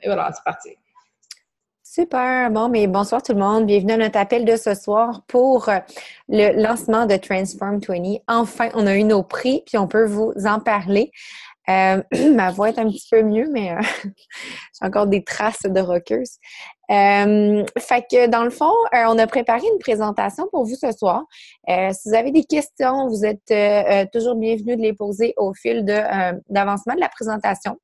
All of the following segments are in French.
Et voilà, c'est parti. Super. Bon, mais bonsoir tout le monde. Bienvenue à notre appel de ce soir pour le lancement de Transform 20. Enfin, on a eu nos prix, puis on peut vous en parler. Ma voix est un petit peu mieux, mais j'ai encore des traces de rockeuse. Fait que dans le fond, on a préparé une présentation pour vous ce soir. Si vous avez des questions, vous êtes toujours bienvenus de les poser au fil d'avancement de la présentation.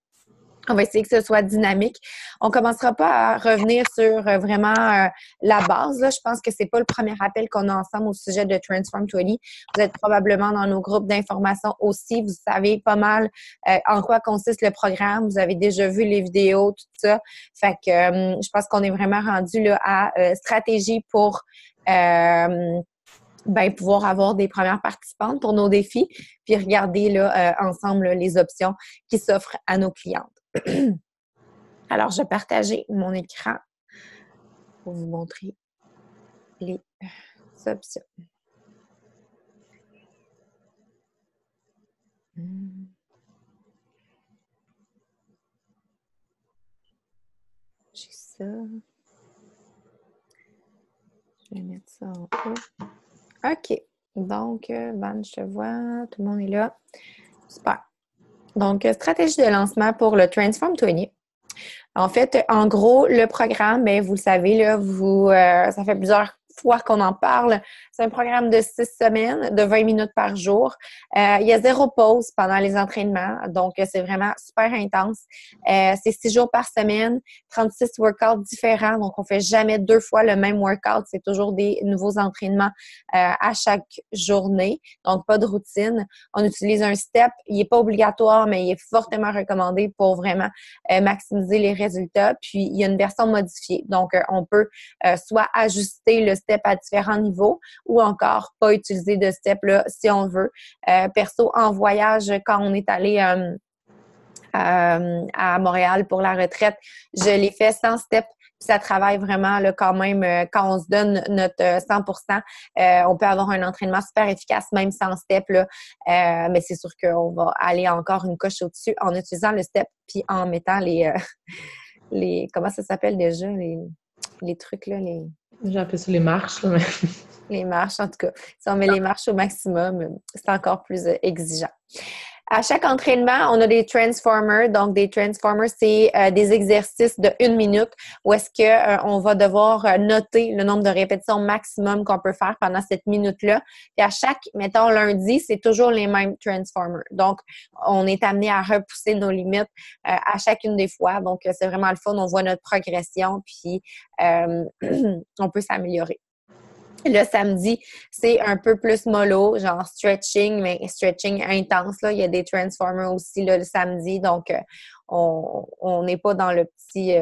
On va essayer que ce soit dynamique. On commencera pas à revenir sur vraiment la base. Là. Je pense que c'est pas le premier appel qu'on a ensemble au sujet de Transform 20. Vous êtes probablement dans nos groupes d'information aussi. Vous savez pas mal en quoi consiste le programme. Vous avez déjà vu les vidéos, tout ça. Fait que je pense qu'on est vraiment rendu là à stratégie pour pouvoir avoir des premières participantes pour nos défis, puis regarder là ensemble les options qui s'offrent à nos clientes. Alors, je vais partager mon écran pour vous montrer les options. J'ai ça. Je vais mettre ça en haut. OK. Donc, Van, je te vois. Tout le monde est là. Super. Donc, stratégie de lancement pour le Transform 20. En fait, en gros, le programme, bien, vous le savez, là, ça fait plusieurs fois qu'on en parle. C'est un programme de 6 semaines, de 20 minutes par jour. Il y a 0 pause pendant les entraînements, donc c'est vraiment super intense. C'est 6 jours par semaine, 36 workouts différents, donc on fait jamais 2 fois le même workout. C'est toujours des nouveaux entraînements à chaque journée, donc pas de routine. On utilise un step, il n'est pas obligatoire, mais il est fortement recommandé pour vraiment maximiser les résultats. Puis, il y a une version modifiée. Donc, on peut soit ajuster le step à différents niveaux ou encore pas utiliser de step là si on veut. Perso, en voyage, quand on est allé à Montréal pour la retraite, je l'ai fait sans step. Puis ça travaille vraiment là, quand même, quand on se donne notre 100%, on peut avoir un entraînement super efficace même sans step. Là. Mais c'est sûr qu'on va aller encore une coche au-dessus en utilisant le step puis en mettant les comment ça s'appelle déjà? Les trucs, là, J'ai appelé ça les marches, là, mais... les marches, en tout cas. Si on met les marches au maximum, c'est encore plus exigeant. À chaque entraînement, on a des transformers. Donc, des transformers, c'est des exercices de 1 minute où est-ce que on va devoir noter le nombre de répétitions maximum qu'on peut faire pendant cette minute-là. Puis à chaque, mettons, lundi, c'est toujours les mêmes transformers. Donc, on est amené à repousser nos limites à chacune des fois. Donc, c'est vraiment le fun. On voit notre progression, puis on peut s'améliorer. Le samedi, c'est un peu plus mollo, genre stretching, mais stretching intense. Là. Il y a des transformers aussi là, le samedi, donc on n'est pas dans le petit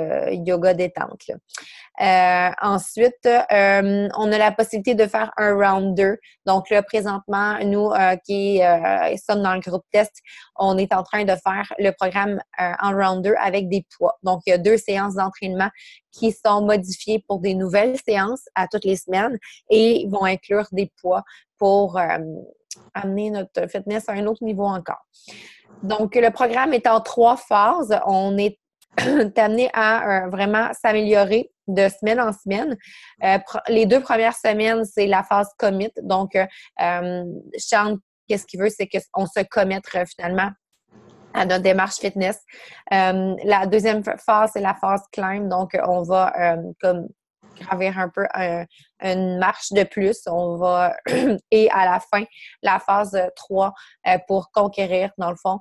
yoga détente. Là. Ensuite, on a la possibilité de faire un round 2. Donc là, présentement, nous qui sommes dans le groupe test, on est en train de faire le programme en round 2 avec des poids. Donc, il y a 2 séances d'entraînement qui sont modifiées pour des nouvelles séances à toutes les semaines et vont inclure des poids pour amener notre fitness à un autre niveau encore. Donc, le programme est en 3 phases. On est amené à vraiment s'améliorer de semaine en semaine. Les 2 premières semaines, c'est la phase commit. Donc, Sean, qu'est-ce qu'il veut, c'est qu'on se commette finalement à notre démarche fitness. La deuxième phase, c'est la phase climb. Donc, on va comme gravir un peu une marche de plus. On va et à la fin, la phase 3 pour conquérir, dans le fond,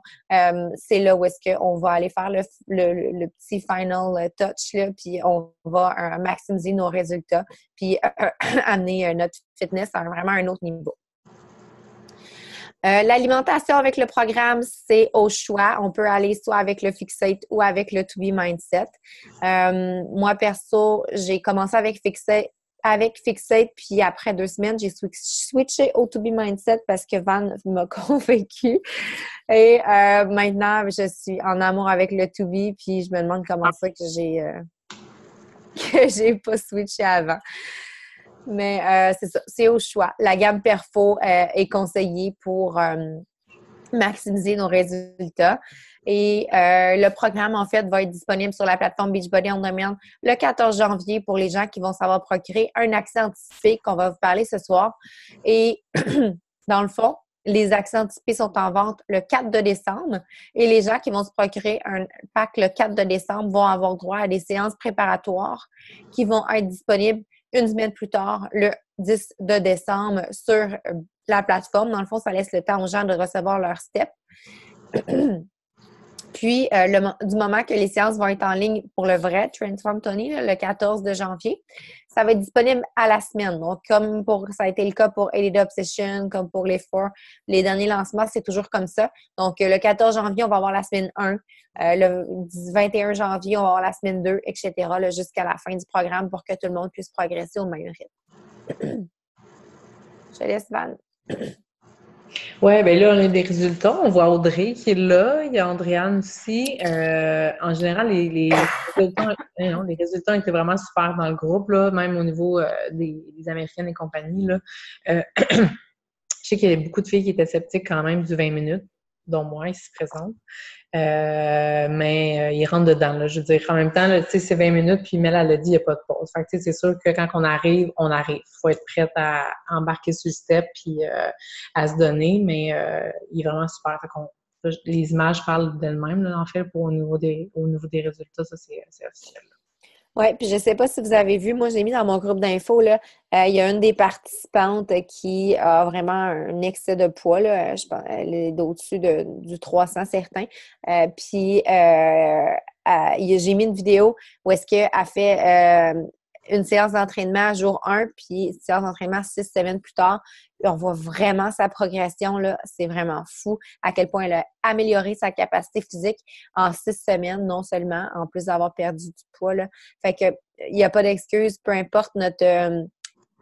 c'est là où est-ce qu'on va aller faire le petit final touch, là, puis on va maximiser nos résultats, puis amener notre fitness à vraiment un autre niveau. L'alimentation avec le programme, c'est au choix. On peut aller soit avec le Fixate ou avec le To Be Mindset. Moi, perso, j'ai commencé avec Fixate, puis après 2 semaines, j'ai switché au To Be Mindset parce que Van m'a convaincue. Et maintenant, je suis en amour avec le To Be, puis je me demande comment ça que j'ai pas switché avant. Mais c'est ça, c'est au choix. La gamme Perfo est conseillée pour maximiser nos résultats. Et le programme, en fait, va être disponible sur la plateforme Beachbody On Demand le 14 janvier pour les gens qui vont savoir procurer un accès anticipé qu'on va vous parler ce soir. Et dans le fond, les accès anticipés sont en vente le 4 de décembre et les gens qui vont se procurer un pack le 4 de décembre vont avoir droit à des séances préparatoires qui vont être disponibles une semaine plus tard, le 10 de décembre, sur la plateforme. Dans le fond, ça laisse le temps aux gens de recevoir leur step. Puis, du moment que les séances vont être en ligne pour le vrai Transform Tony, le 14 de janvier, ça va être disponible à la semaine. Donc, comme ça a été le cas pour Elite Obsession, comme pour les Four, les derniers lancements, c'est toujours comme ça. Donc, le 14 janvier, on va avoir la semaine 1. Le 21 janvier, on va avoir la semaine 2, etc., là, jusqu'à la fin du programme pour que tout le monde puisse progresser au même rythme. Je te laisse, Val. Ouais, ben là, on a des résultats. On voit Audrey qui est là. Il y a Andréane aussi. En général, les résultats étaient vraiment super dans le groupe, là, même au niveau des Américaines et compagnie. Là. Je sais qu'il y a beaucoup de filles qui étaient sceptiques quand même du 20 minutes, dont moi, ici présente. Mais ils rentrent dedans, là. Je veux dire, en même temps, tu sais, c'est 20 minutes, puis Mel, elle a dit, il n'y a pas de pause. Fait que, tu sais, c'est sûr que quand on arrive, on arrive. Il faut être prête à embarquer sur le step, puis à se donner, mais il est vraiment super. Fait qu'on, les images parlent d'elles-mêmes, là, en fait, au niveau des résultats, ça, c'est officiel. Oui, puis je ne sais pas si vous avez vu, moi j'ai mis dans mon groupe d'infos, là, il y a une des participantes qui a vraiment un excès de poids, là, je pense, elle est au-dessus du 300 certain. Puis j'ai mis une vidéo où est-ce qu'elle fait une séance d'entraînement jour 1, puis une séance d'entraînement 6 semaines plus tard. Puis on voit vraiment sa progression, là. C'est vraiment fou à quel point elle a amélioré sa capacité physique en 6 semaines, non seulement, en plus d'avoir perdu du poids, là. Fait que il n'y a pas d'excuse, peu importe notre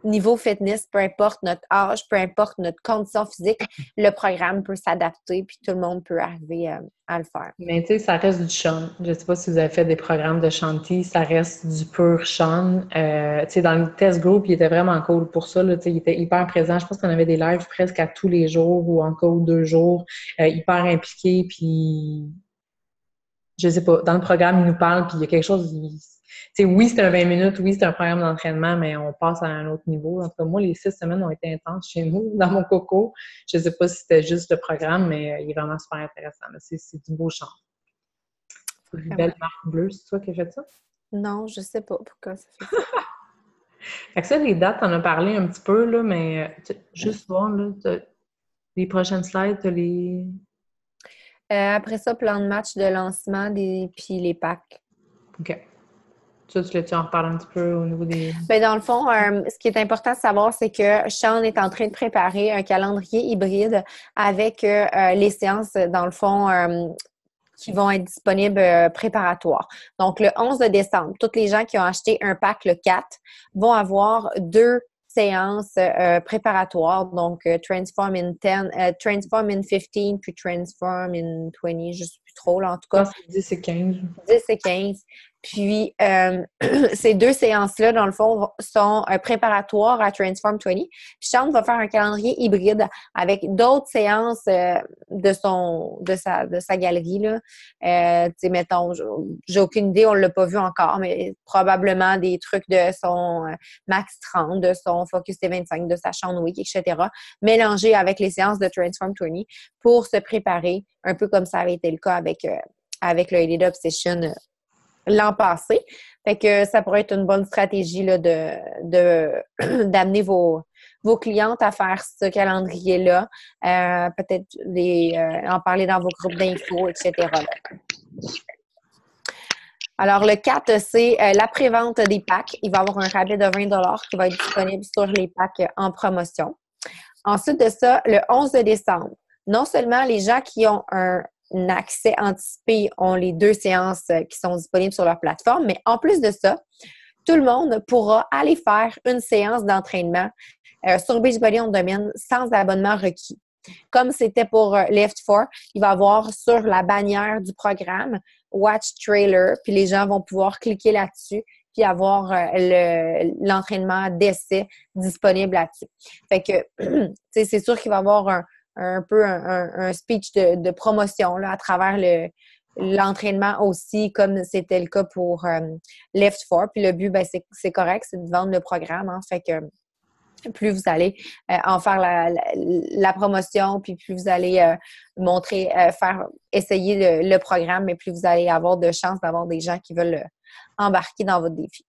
niveau fitness, peu importe notre âge, peu importe notre condition physique, le programme peut s'adapter puis tout le monde peut arriver à le faire. Mais tu sais, ça reste du chant. Je sais pas si vous avez fait des programmes de Shanti, ça reste du pur chant. Tu sais, dans le test group, il était vraiment cool pour ça. Là, tu sais, il était hyper présent. Je pense qu'on avait des lives presque à tous les jours ou encore 2 jours, hyper impliqué. Puis, je sais pas, dans le programme, il nous parle, puis il y a quelque chose. Tu sais, oui, c'est un 20 minutes, oui, c'est un programme d'entraînement, mais on passe à un autre niveau. En tout cas, moi, les 6 semaines ont été intenses chez nous, dans mon coco. Je sais pas si c'était juste le programme, mais il est vraiment super intéressant. C'est du beau chant. C'est une belle marque bleue, c'est toi qui as fait ça? Non, je sais pas pourquoi ça fait ça. Fait que ça, les dates, t'en as parlé un petit peu, là, mais juste voir, là, les prochaines slides, t'as les... Après ça, plan de match de lancement puis les packs. OK. Ça, tu en reparles un petit peu au niveau des... Bien, dans le fond, ce qui est important de savoir, c'est que Sean est en train de préparer un calendrier hybride avec les séances, dans le fond, qui vont être disponibles préparatoires. Donc, le 11 de décembre, tous les gens qui ont acheté un pack le 4 vont avoir 2 séances préparatoires, donc Transform in 10, Transform in 15, puis Transform in 20, je ne sais plus trop, là, en tout cas. Je pense que 10 et 15. 10 et 15. Puis, ces 2 séances-là, dans le fond, sont préparatoires à Transform 20. Puis, Sean va faire un calendrier hybride avec d'autres séances de sa galerie, là. Tu sais, mettons, j'ai aucune idée, on ne l'a pas vu encore, mais probablement des trucs de son Max 30, de son Focus T25, de sa Sean Week, etc., mélangés avec les séances de Transform 20 pour se préparer, un peu comme ça avait été le cas avec le Elite Obsession l'an passé. Fait que ça pourrait être une bonne stratégie là, d'amener vos clientes à faire ce calendrier-là. Peut-être en parler dans vos groupes d'infos, etc. Alors, le 4, c'est la prévente des packs. Il va y avoir un rabais de 20 qui va être disponible sur les packs en promotion. Ensuite de ça, le 11 décembre, non seulement les gens qui ont un accès anticipé ont les 2 séances qui sont disponibles sur leur plateforme, mais en plus de ça, tout le monde pourra aller faire une séance d'entraînement sur Beachbody On Demand sans abonnement requis. Comme c'était pour Left 4, il va y avoir sur la bannière du programme Watch Trailer, puis les gens vont pouvoir cliquer là-dessus puis avoir l'entraînement d'essai disponible là-dessus. Fait que, tu sais, c'est sûr qu'il va y avoir un peu un speech de promotion là, à travers l'entraînement aussi, comme c'était le cas pour Lift 4. Puis le but, ben, c'est correct, c'est de vendre le programme. Hein, fait que plus vous allez en faire la promotion, puis plus vous allez montrer, essayer le programme, mais plus vous allez avoir de chances d'avoir des gens qui veulent embarquer dans votre défi.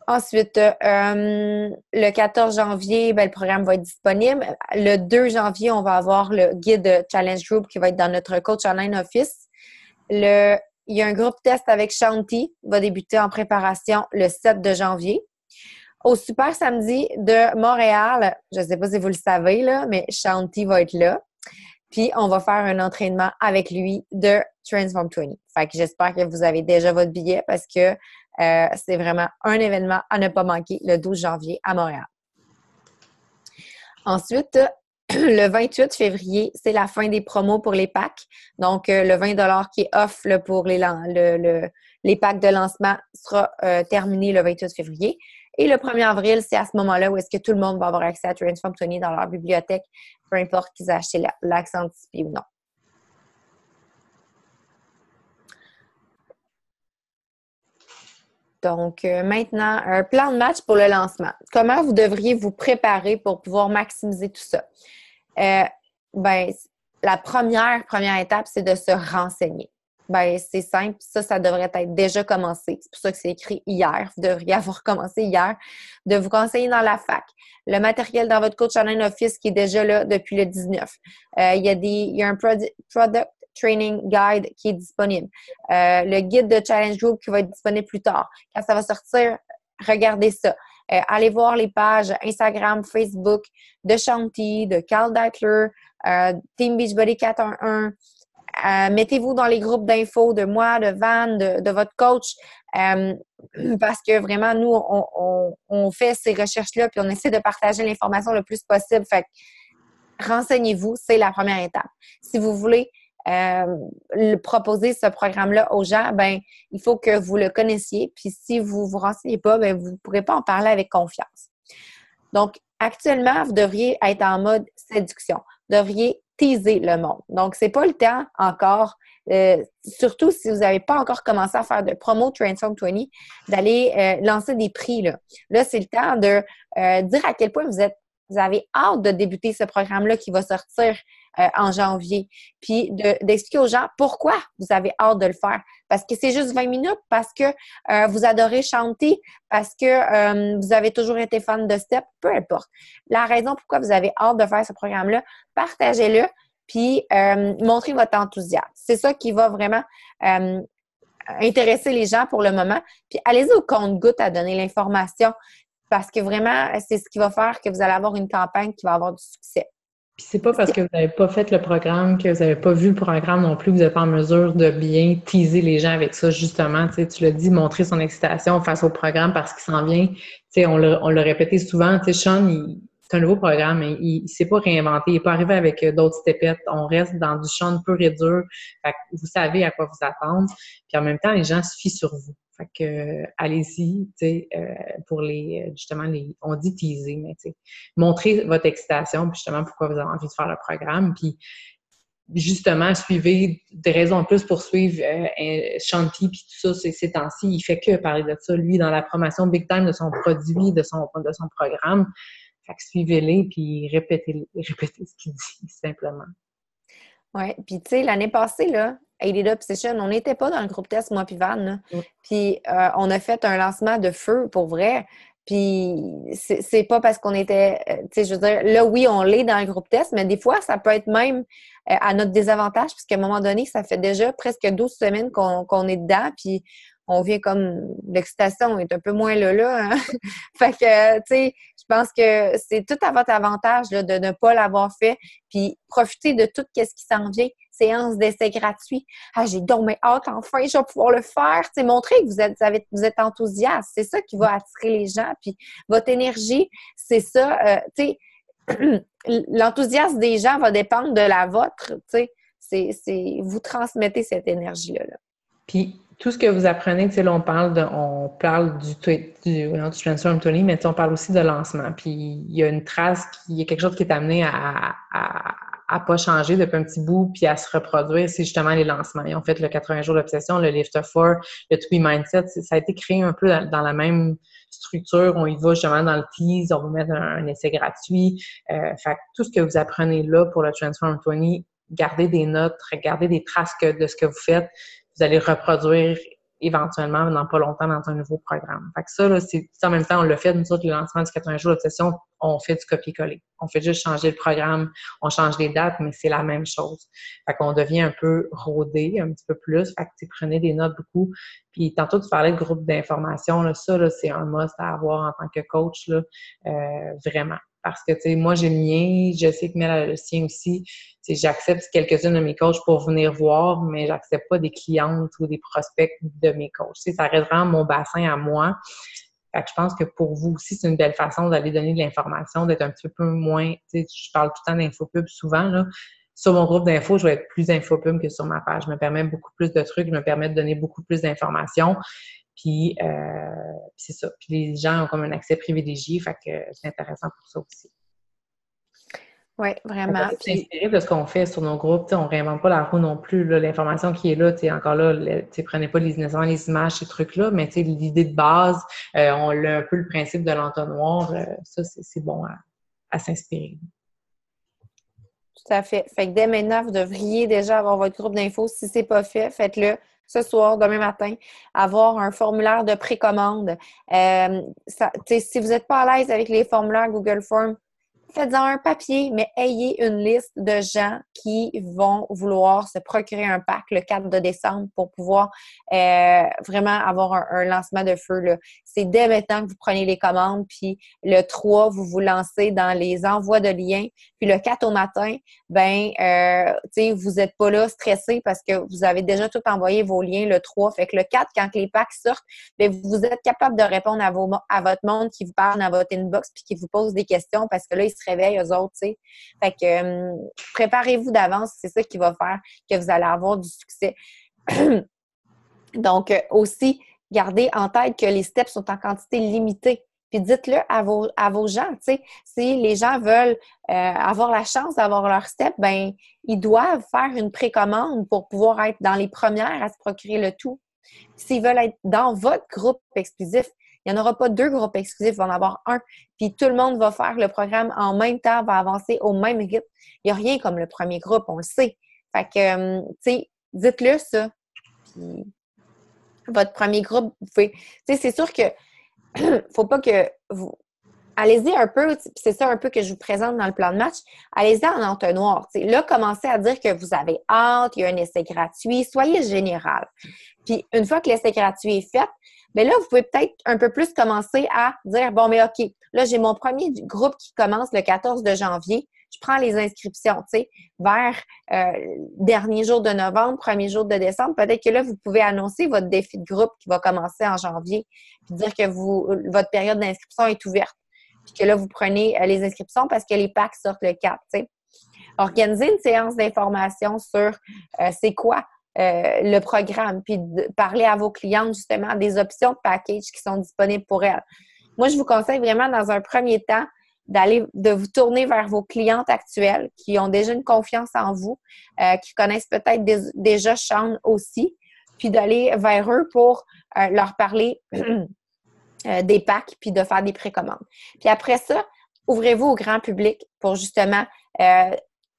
Ensuite, le 14 janvier, ben, le programme va être disponible. Le 2 janvier, on va avoir le guide Challenge Group qui va être dans notre Coach Online Office. Il y a un groupe test avec Shanti, va débuter en préparation le 7 de janvier. Au Super Samedi de Montréal, je ne sais pas si vous le savez, là, mais Shanti va être là. Puis, on va faire un entraînement avec lui de Transform 20. Fait que j'espère que vous avez déjà votre billet parce que c'est vraiment un événement à ne pas manquer le 12 janvier à Montréal. Ensuite, le 28 février, c'est la fin des promos pour les packs. Donc, le 20 qui est off là, pour les packs de lancement sera terminé le 28 février. Et le 1er avril, c'est à ce moment-là où est-ce que tout le monde va avoir accès à Transform 20 dans leur bibliothèque, peu importe qu'ils aient acheté l'accès anticipé ou non. Donc, maintenant, un plan de match pour le lancement. Comment vous devriez vous préparer pour pouvoir maximiser tout ça? Ben, la première étape, c'est de se renseigner. Ben, c'est simple, ça devrait être déjà commencé. C'est pour ça que c'est écrit hier. Vous devriez avoir commencé hier de vous renseigner dans la fac. Le matériel dans votre Coach Online Office qui est déjà là depuis le 19. Il y a un product Training Guide qui est disponible. Le guide de Challenge Group qui va être disponible plus tard. Quand ça va sortir, regardez ça. Allez voir les pages Instagram, Facebook de Shanti, de Carl Dattler, Team Beachbody 411. Mettez-vous dans les groupes d'infos de moi, de Van, de votre coach, parce que vraiment, nous, on fait ces recherches-là puis on essaie de partager l'information le plus possible. Fait que renseignez-vous, c'est la première étape. Si vous voulez proposer ce programme-là aux gens, ben il faut que vous le connaissiez. Puis si vous vous renseignez pas, ben vous ne pourrez pas en parler avec confiance. Donc, actuellement, vous devriez être en mode séduction. Vous devriez teaser le monde. Donc, c'est pas le temps encore, surtout si vous n'avez pas encore commencé à faire de promo Transform 20, d'aller lancer des prix. Là, c'est le temps de dire à quel point vous avez hâte de débuter ce programme-là qui va sortir en janvier. Puis d'expliquer aux gens pourquoi vous avez hâte de le faire. Parce que c'est juste 20 minutes, parce que vous adorez chanter, parce que vous avez toujours été fan de Step, peu importe. La raison pourquoi vous avez hâte de faire ce programme-là, partagez-le, puis montrez votre enthousiasme. C'est ça qui va vraiment intéresser les gens pour le moment. Puis allez-y au compte-gouttes à donner l'information, parce que vraiment, c'est ce qui va faire que vous allez avoir une campagne qui va avoir du succès. Puis c'est pas parce que vous n'avez pas fait le programme, que vous n'avez pas vu le programme non plus, que vous n'êtes pas en mesure de bien teaser les gens avec ça, justement. Tu l'as dit, montrer son excitation face au programme parce qu'il s'en vient. On l'a répété souvent, Sean, c'est un nouveau programme, mais il ne s'est pas réinventé, il n'est pas arrivé avec d'autres stepettes. On reste dans du Sean pur et dur. Fait que vous savez à quoi vous attendre. Puis en même temps, les gens se fient sur vous. Fait que allez-y, pour justement on dit teaser, mais montrez votre excitation, puis justement pourquoi vous avez envie de faire le programme, puis justement suivez des raisons en plus pour suivre Shanti puis tout ça ces temps-ci, il fait que parler de ça, lui, dans la promotion big time de son produit, de son programme. Fait que suivez-les puis répétez ce qu'il dit, simplement. Oui, puis tu sais, l'année passée, là, Aided Obsession, on n'était pas dans le groupe test, moi puis Van, là. Puis on a fait un lancement de feu, pour vrai. Puis c'est pas parce qu'on était, tu sais, je veux dire, là, oui, on l'est dans le groupe test, mais des fois, ça peut être même à notre désavantage, puisqu'à un moment donné, ça fait déjà presque 12 semaines qu'on est dedans, puis on vient comme, l'excitation est un peu moins là, hein? Fait que, tu sais, je pense que c'est tout à votre avantage là, de ne pas l'avoir fait, puis profiter de tout ce qui s'en vient. Séance d'essai gratuit. Ah, j'ai donc mais hâte, enfin, je vais pouvoir le faire. Tu sais, montrer que vous êtes enthousiaste. C'est ça qui va attirer les gens. Puis votre énergie, c'est ça. Tu sais, l'enthousiasme des gens va dépendre de la vôtre. Tu sais, vous transmettez cette énergie-là. Puis, tout ce que vous apprenez, tu sais, là, on parle du Transform 20, mais tu sais, on parle aussi de lancement. Puis il y a une trace, il y a quelque chose qui est amené à pas changer depuis un petit bout, puis à se reproduire, c'est justement les lancements. Ils ont fait le 80 jours d'obsession, le Lift of 4, le To Be Mindset. Ça a été créé un peu dans la même structure. On y va justement dans le tease, on va mettre un essai gratuit. Fait que tout ce que vous apprenez là pour le Transform 20, gardez des notes, gardez des traces de ce que vous faites. Vous allez reproduire éventuellement dans pas longtemps dans un nouveau programme. Fait que ça, là, c'est en même temps, on l'a fait, nous autres, le lancement du 80 jours d'obsession, on fait du copier-coller. On fait juste changer le programme, on change les dates, mais c'est la même chose. Fait qu'on devient un peu rodé, un petit peu plus. Fait que tu prenez des notes beaucoup. Puis tantôt, tu parlais de groupe d'information, là, ça, là, c'est un must à avoir en tant que coach, là, vraiment. Parce que, tu sais, moi, j'ai le mien, je sais que Mel a le sien aussi. Tu sais, j'accepte quelques-unes de mes coachs pour venir voir, mais j'accepte pas des clientes ou des prospects de mes coachs. Tu sais, ça reste vraiment mon bassin à moi. Fait que je pense que pour vous aussi, c'est une belle façon d'aller donner de l'information, d'être un petit peu moins, tu sais, je parle tout le temps d'infopub souvent, là. Sur mon groupe d'infos, je vais être plus infopub que sur ma page. Je me permets beaucoup plus de trucs, je me permets de donner beaucoup plus d'informations. Puis, c'est ça. Puis les gens ont comme un accès privilégié, fait que c'est intéressant pour ça aussi. Oui, vraiment. On s'est inspiré de ce qu'on fait sur nos groupes. On ne réinvente pas la roue non plus. Là, l'information qui est là, encore là, prenez pas nécessairement les images, ces trucs-là, mais l'idée de base, on a un peu le principe de l'entonnoir. Ça, c'est bon à s'inspirer. Tout à fait. Fait que dès maintenant, vous devriez déjà avoir votre groupe d'infos. Si ce n'est pas fait, faites-le ce soir, demain matin, avoir un formulaire de précommande. Si vous n'êtes pas à l'aise avec les formulaires Google Forms, faites-en un papier, mais ayez une liste de gens qui vont vouloir se procurer un pack le 4 de décembre pour pouvoir vraiment avoir un lancement de feu, là. C'est dès maintenant que vous prenez les commandes, puis le 3, vous vous lancez dans les envois de liens, puis le 4 au matin, vous n'êtes pas là stressé parce que vous avez déjà tout envoyé vos liens le 3. Fait que le 4, quand les packs sortent, bien, vous êtes capable de répondre à votre monde qui vous parle dans votre inbox puis qui vous pose des questions parce que là, ils se réveillent, eux autres, tu sais. Fait que préparez-vous d'avance, c'est ça qui va faire que vous allez avoir du succès. Donc, aussi, gardez en tête que les steps sont en quantité limitée. Puis dites-le à vos gens, tu sais. Si les gens veulent avoir la chance d'avoir leur step, ben ils doivent faire une précommande pour pouvoir être dans les premières à se procurer le tout. S'ils veulent être dans votre groupe exclusif, il n'y en aura pas 2 groupes exclusifs, il va en avoir un. Puis tout le monde va faire le programme en même temps, va avancer au même rythme. Il n'y a rien comme le premier groupe, on le sait. Fait que, tu sais, dites-le ça. Puis votre premier groupe, vous pouvez... Tu sais, c'est sûr que faut pas que vous... Allez-y un peu, c'est ça un peu que je vous présente dans le plan de match, allez-y en entonnoir. T'sais. Là, commencez à dire que vous avez hâte, il y a un essai gratuit, soyez général. Puis, une fois que l'essai gratuit est fait, bien là, vous pouvez peut-être un peu plus commencer à dire, bon, mais OK, là, j'ai mon premier groupe qui commence le 14 de janvier, je prends les inscriptions, tu sais, vers dernier jour de novembre, premier jour de décembre. Peut-être que là, vous pouvez annoncer votre défi de groupe qui va commencer en janvier, puis dire que votre période d'inscription est ouverte. Puis que là, vous prenez les inscriptions parce que les packs sortent le 4, tu sais. Organisez une séance d'information sur c'est quoi le programme, puis parler à vos clientes justement des options de package qui sont disponibles pour elles. Moi, je vous conseille vraiment dans un premier temps de vous tourner vers vos clientes actuelles qui ont déjà une confiance en vous, qui connaissent peut-être déjà Shawn aussi, puis d'aller vers eux pour leur parler des packs, puis de faire des précommandes. Puis après ça, ouvrez-vous au grand public pour justement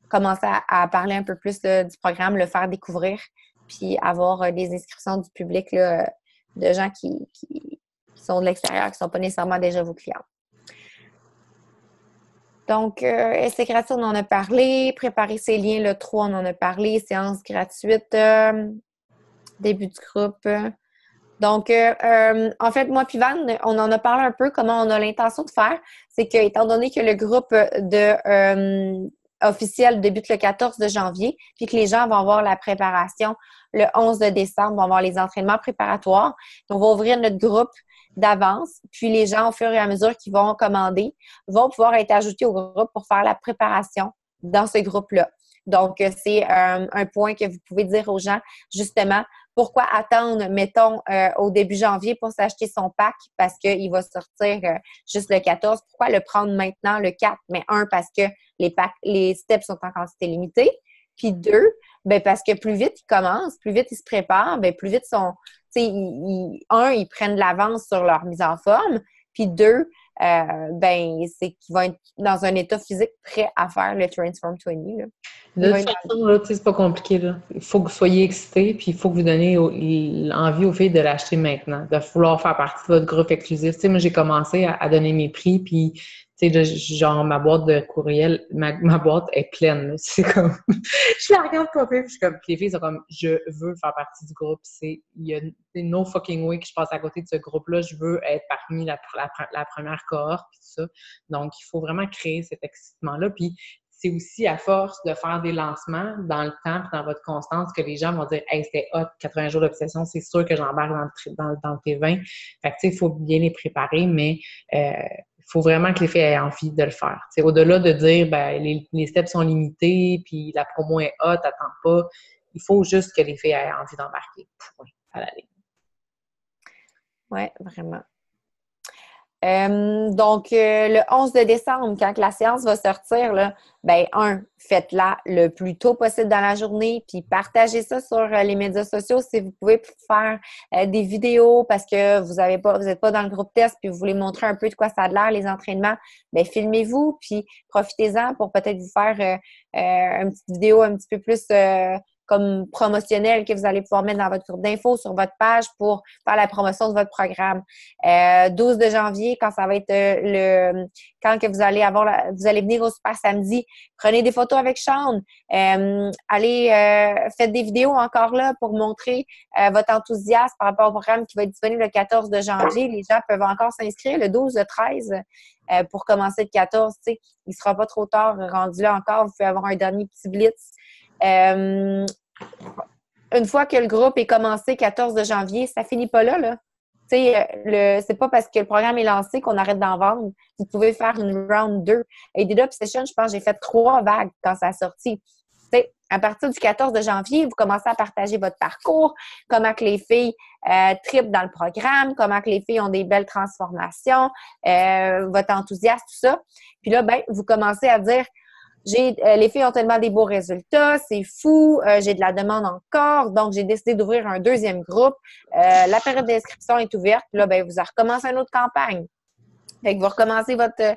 commencer à parler un peu plus du programme, le faire découvrir, puis avoir des inscriptions du public là, de gens qui sont de l'extérieur, qui ne sont pas nécessairement déjà vos clients. Donc, essai gratuit, on en a parlé. Préparer ses liens, le 3, on en a parlé. Séance gratuite, début du groupe. Donc, en fait, moi puis Van, on en a parlé un peu comment on a l'intention de faire. C'est que, étant donné que le groupe officiel débute le 14 de janvier, puis que les gens vont avoir la préparation le 11 de décembre, vont avoir les entraînements préparatoires. On va ouvrir notre groupe d'avance, puis les gens, au fur et à mesure qu'ils vont commander, vont pouvoir être ajoutés au groupe pour faire la préparation dans ce groupe-là. Donc, c'est un point que vous pouvez dire aux gens, justement, Pourquoi attendre, mettons, au début janvier pour s'acheter son pack parce qu'il va sortir juste le 14? Pourquoi le prendre maintenant, le 4? Mais un, parce que les steps sont en quantité limitée. Puis deux, ben parce que plus vite ils commencent, plus vite ils se préparent, ben plus vite ils prennent de l'avance sur leur mise en forme. Puis deux, c'est qu'ils vont être dans un état physique prêt à faire le Transform 20. Là. De toute façon, là, c'est pas compliqué. Là. Il faut que vous soyez excités, puis il faut que vous donniez envie aux filles de l'acheter maintenant, de vouloir faire partie de votre groupe exclusif. Tu sais, moi, j'ai commencé à donner mes prix, puis tu sais, genre, ma boîte de courriel, ma boîte est pleine. Là. C'est comme, je la regarde pas puis je suis comme, les filles sont comme, je veux faire partie du groupe. Il y a no fucking way que je passe à côté de ce groupe-là. Je veux être parmi la première cohorte, puis tout ça. Donc, il faut vraiment créer cet excitement-là. Puis, c'est aussi à force de faire des lancements dans le temps et dans votre constance que les gens vont dire « Hey, c'était hot, 80 jours d'obsession, c'est sûr que j'embarque dans le T20 ». Fait que, tu sais, il faut bien les préparer, mais il faut vraiment que les filles aient envie de le faire. T'sais, au-delà de dire ben les steps sont limités, puis la promo est hot, attends pas, il faut juste que les filles aient envie d'embarquer. Point, à la ligne. Oui, vraiment. Donc, le 11 de décembre, quand la séance va sortir, là, faites-la le plus tôt possible dans la journée, puis partagez ça sur les médias sociaux si vous pouvez faire des vidéos parce que vous n'êtes pas dans le groupe test puis vous voulez montrer un peu de quoi ça a l'air, les entraînements, filmez-vous, puis profitez-en pour peut-être vous faire une petite vidéo un petit peu plus comme promotionnel que vous allez pouvoir mettre dans votre groupe d'infos sur votre page pour faire la promotion de votre programme. 12 de janvier, quand ça va être quand que vous allez venir au Super Samedi, prenez des photos avec Sean. Faites des vidéos encore là pour montrer votre enthousiasme par rapport au programme qui va être disponible le 14 de janvier. Les gens peuvent encore s'inscrire le 12, le 13 pour commencer le 14. Il ne sera pas trop tard rendu là encore. Vous pouvez avoir un dernier petit blitz. Une fois que le groupe est commencé 14 de janvier, ça finit pas là. C'est pas parce que le programme est lancé qu'on arrête d'en vendre. Vous pouvez faire une round 2. Et Up Session, je pense que j'ai fait 3 vagues quand ça a sorti. À partir du 14 de janvier, vous commencez à partager votre parcours, comment que les filles tripent dans le programme, comment que les filles ont des belles transformations, votre enthousiasme, tout ça. Puis là, vous commencez à dire les filles ont tellement des beaux résultats, c'est fou, j'ai de la demande encore, donc j'ai décidé d'ouvrir un deuxième groupe. La période d'inscription est ouverte, puis là, vous recommencez une autre campagne. Fait que vous recommencez votre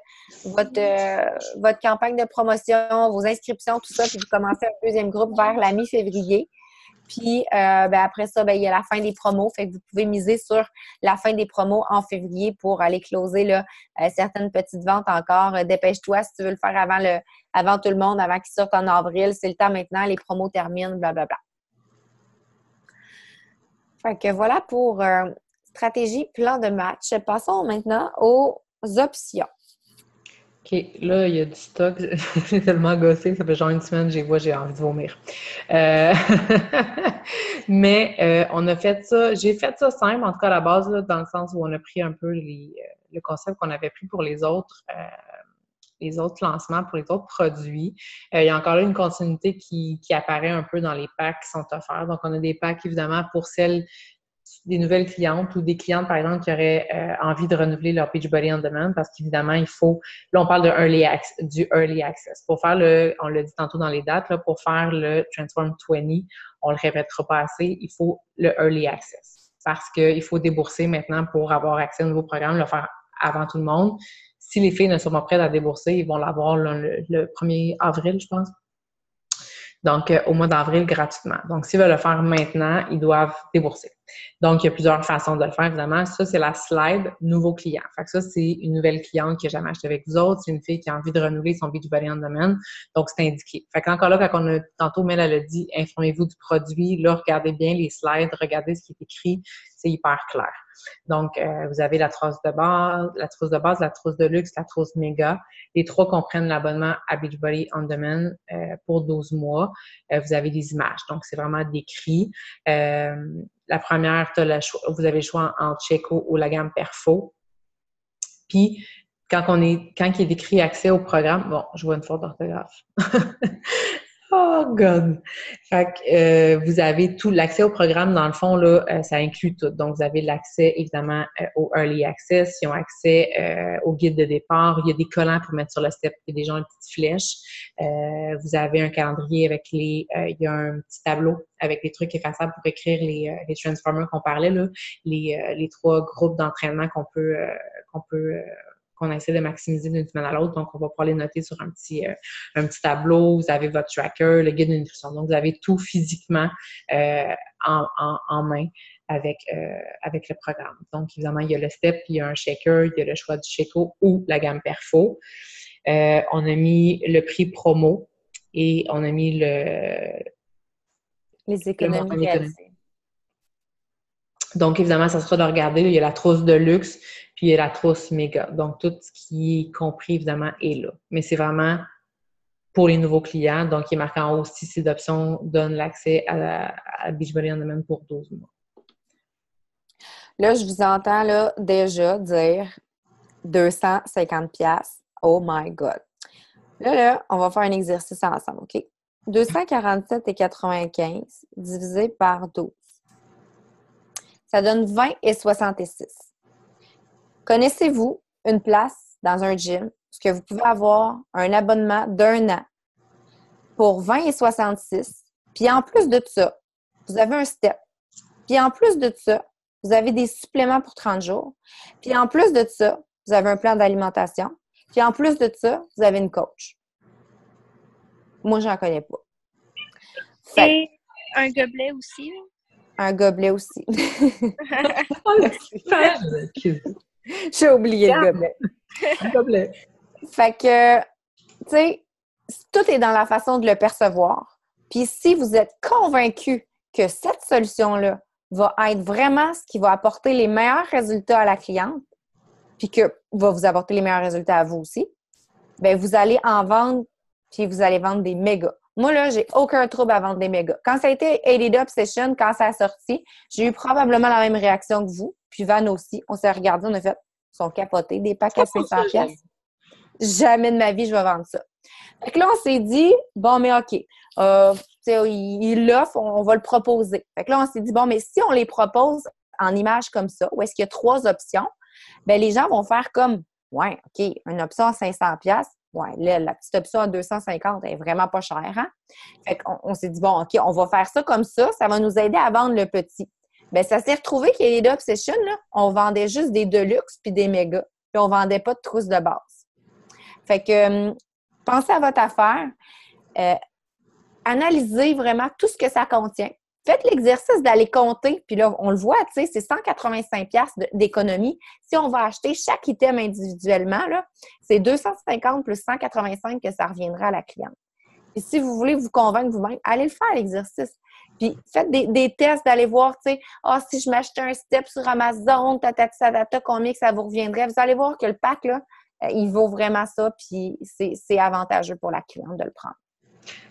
campagne de promotion, vos inscriptions, tout ça, puis vous commencez un deuxième groupe vers la mi-février. Puis après ça, il y a la fin des promos. Fait que vous pouvez miser sur la fin des promos en février pour aller closer là, certaines petites ventes encore. Dépêche-toi si tu veux le faire avant tout le monde, avant qu'ils sortent en avril. C'est le temps maintenant, les promos terminent, blablabla. Fait que voilà pour stratégie, plan de match. Passons maintenant aux options. OK, là, il y a du stock. J'ai tellement gossé, ça fait genre une semaine, j'ai envie de vomir. Mais on a fait ça, j'ai fait ça simple, en tout cas à la base, là, dans le sens où on a pris un peu le concept qu'on avait pris pour les autres lancements, pour les autres produits. Il y a encore là une continuité qui apparaît un peu dans les packs qui sont offerts. Donc, on a des packs, évidemment, pour des nouvelles clientes ou des clientes, par exemple, qui auraient envie de renouveler leur Beachbody On Demand parce qu'évidemment, il faut... Là, on parle du Early Access. Pour faire on l'a dit tantôt dans les dates, là, pour faire le Transform 20, on le répétera pas assez, il faut le Early Access parce qu'il faut débourser maintenant pour avoir accès au nouveau programme, le faire avant tout le monde. Si les filles ne sont pas prêtes à débourser, ils vont l'avoir le 1er avril, je pense. Donc, au mois d'avril, gratuitement. Donc, s'ils veulent le faire maintenant, ils doivent débourser. Donc, il y a plusieurs façons de le faire, évidemment. Ça, c'est la slide nouveau client. Fait que ça, c'est une nouvelle cliente qui n'a jamais acheté avec vous autres. C'est une fille qui a envie de renouveler son Beachbody On Demand. Donc, c'est indiqué. Fait qu'encore là, quand on a, tantôt, Mel, elle a dit, informez-vous du produit. Là, regardez bien les slides, regardez ce qui est écrit. C'est hyper clair. Donc, vous avez la trousse de base, la trousse de luxe, la trousse méga. Les 3 comprennent l'abonnement à Beachbody On Demand pour 12 mois. Vous avez des images. Donc, c'est vraiment décrit. La première, vous avez le choix entre Checo ou la gamme Perfo. Puis, quand il est décrit accès au programme, bon, je vois une faute d'orthographe. Oh God! Fait que vous avez tout l'accès au programme, dans le fond, là, ça inclut tout. Donc, vous avez l'accès, évidemment, au Early Access. Ils ont accès au guide de départ. Il y a des collants pour mettre sur le step. Il y a des gens une petite flèche. Vous avez un calendrier avec il y a un petit tableau avec les trucs effaçables pour écrire les Transformers qu'on parlait, là, les 3 groupes d'entraînement qu'on essaie de maximiser d'une semaine à l'autre. Donc, on va pouvoir les noter sur un petit tableau. Vous avez votre tracker, le guide de nutrition. Donc, vous avez tout physiquement en main avec le programme. Donc, évidemment, il y a le step, il y a un shaker, il y a le choix du Shaco ou la gamme Perfo. On a mis le prix promo et on a mis les économies réalisées. Donc, évidemment, ça sera de regarder. Il y a la trousse de luxe, puis il y a la trousse méga. Donc, tout ce qui est compris, évidemment, est là. Mais c'est vraiment pour les nouveaux clients. Donc, il est marqué en haut, si ces options donnent l'accès à Beachbody On Demand pour 12 mois. Là, je vous entends là, déjà dire 250$. Oh my God! Là, on va faire un exercice ensemble, OK? 247,95 divisé par 12. Ça donne 20,66. Connaissez-vous une place dans un gym où vous pouvez avoir un abonnement d'1 an pour 20,66, puis en plus de ça, vous avez un step, puis en plus de ça, vous avez des suppléments pour 30 jours, puis en plus de ça, vous avez un plan d'alimentation, puis en plus de ça, vous avez une coach. Moi, j'en connais pas. Et un gobelet aussi. Un gobelet aussi. J'ai oublié le gobelet. Un gobelet. Fait que, tu sais, tout est dans la façon de le percevoir. Puis si vous êtes convaincu que cette solution-là va être vraiment ce qui va apporter les meilleurs résultats à la cliente, puis que va vous apporter les meilleurs résultats à vous aussi, bien, vous allez en vendre, puis vous allez vendre des mégas. Moi, là, j'ai aucun trouble à vendre des mégas. Quand ça a été 80 Obsession, quand ça a sorti, j'ai eu probablement la même réaction que vous. Puis Van aussi. On s'est regardé, on a fait, ils sont capotés, des packs à 500$. Jamais de ma vie, je vais vendre ça. Fait que là, on s'est dit, bon, mais OK, il l'offre, on va le proposer. Fait que là, on s'est dit, bon, mais si on les propose en images comme ça, où est-ce qu'il y a 3 options, bien, les gens vont faire comme, ouais, OK, une option à 500$, ouais, là, la petite option à 250, elle est vraiment pas chère, hein? Fait qu'on s'est dit, bon, OK, on va faire ça comme ça va nous aider à vendre le petit. Bien, ça s'est retrouvé qu'il y a des Obsession, là, on vendait juste des Deluxe puis des mégas, puis on vendait pas de trousse de base. Fait que, pensez à votre affaire, analysez vraiment tout ce que ça contient. Faites l'exercice d'aller compter, puis là, on le voit, tu sais, c'est 185$ d'économie. Si on va acheter chaque item individuellement, là, c'est 250 plus 185 que ça reviendra à la cliente. Et si vous voulez vous convaincre vous-même, allez le faire, l'exercice. Puis faites des tests, d'aller voir, tu sais, si je m'achetais un step sur Amazon, combien que ça vous reviendrait. Vous allez voir que le pack, là, il vaut vraiment ça, puis c'est avantageux pour la cliente de le prendre.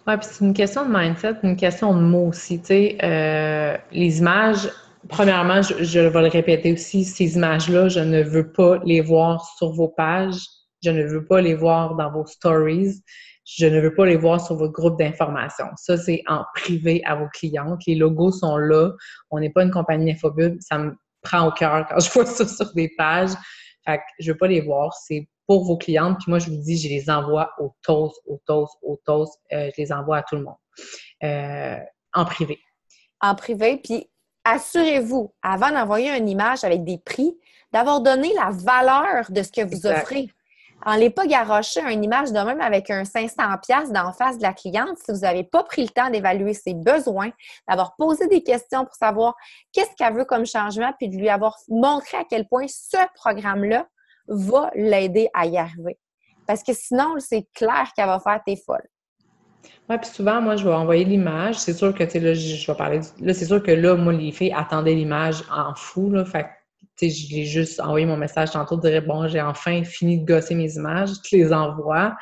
Oui, puis c'est une question de mindset, une question de mots aussi. Tu sais, les images, premièrement, je vais le répéter aussi, ces images-là, je ne veux pas les voir sur vos pages, je ne veux pas les voir dans vos stories, je ne veux pas les voir sur votre groupe d'information. Ça, c'est en privé à vos clientes. Les logos sont là. On n'est pas une compagnie d'infobub. Ça me prend au cœur quand je vois ça sur des pages. Fait que je veux pas les voir. C'est pour vos clientes. Puis moi, je vous dis, je les envoie au toast. Je les envoie à tout le monde. En privé. En privé. Puis assurez-vous, avant d'envoyer une image avec des prix, d'avoir donné la valeur de ce que vous offrez. En n'allez pas garocher une image de même avec un 500$ d'en face de la cliente si vous n'avez pas pris le temps d'évaluer ses besoins, d'avoir posé des questions pour savoir qu'est-ce qu'elle veut comme changement, puis de lui avoir montré à quel point ce programme-là va l'aider à y arriver. Parce que sinon, c'est clair qu'elle va faire tes folles. Oui, puis souvent, moi, je vais envoyer l'image. C'est sûr que, tu sais, là, je vais parler... Là, c'est sûr que là, moi, les filles attendaient l'image en fou, là. Fait que, tu sais, je l'ai juste envoyé mon message tantôt, de dire, bon, j'ai enfin fini de gosser mes images, je les envoie.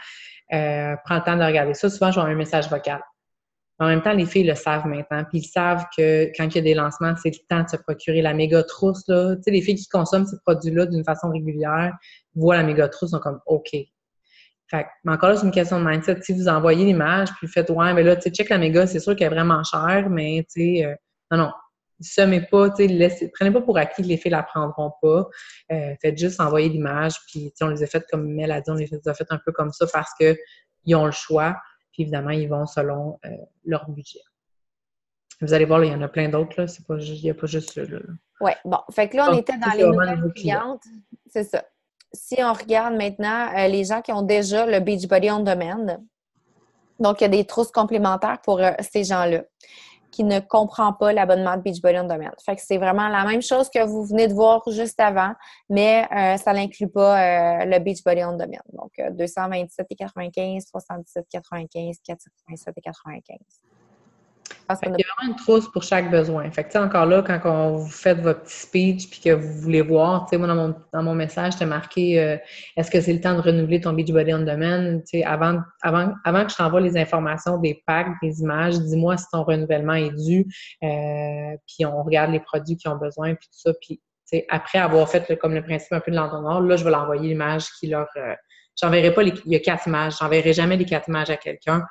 Prends le temps de regarder ça. Souvent, j'ai un message vocal. En même temps, les filles le savent maintenant. Puis ils savent que quand il y a des lancements, c'est le temps de se procurer la méga trousse, là. Tu sais, les filles qui consomment ces produits-là d'une façon régulière voient la méga trousse, sont comme OK. Mais encore là, c'est une question de mindset. Si vous envoyez l'image, puis vous faites, ouais, mais là, tu sais, check la méga, c'est sûr qu'elle est vraiment chère, mais tu sais, non. Sommez pas, tu sais, prenez pas pour acquis que les filles la prendront pas. Faites juste envoyer l'image, puis tu sais, on les a faites comme Mel a dit, on les a faites un peu comme ça parce que ils ont le choix, puis évidemment, ils vont selon leur budget. Vous allez voir, là, il y en a plein d'autres, là. Il n'y a pas juste ceux-là. Oui, bon. Fait que là, on Donc, était dans ça, c'est les vraiment nouvelles nouveau client. clientes. C'est ça. Si on regarde maintenant les gens qui ont déjà le Beachbody On Demand, donc il y a des trousses complémentaires pour ces gens-là qui ne comprennent pas l'abonnement de Beachbody On Demand. Fait que c'est vraiment la même chose que vous venez de voir juste avant, mais ça n'inclut pas le Beachbody On Demand. Donc, 227,95, 77,95, 487,95. Il y a vraiment une trousse pour chaque besoin. Fait que, encore là, quand vous faites votre petit speech puis que vous voulez voir, tu sais, moi, dans mon message, j'étais marqué est-ce que c'est le temps de renouveler ton Beachbody On Demand? Tu sais, avant que je t'envoie les informations des packs, des images, dis-moi si ton renouvellement est dû. Puis on regarde les produits qui ont besoin, puis tout ça. Puis, tu sais, après avoir fait comme le principe un peu de l'entonnoir, là, je vais l'envoyer l'image qui leur... j'enverrai pas il y a 4 images. J'enverrai jamais les 4 images à quelqu'un.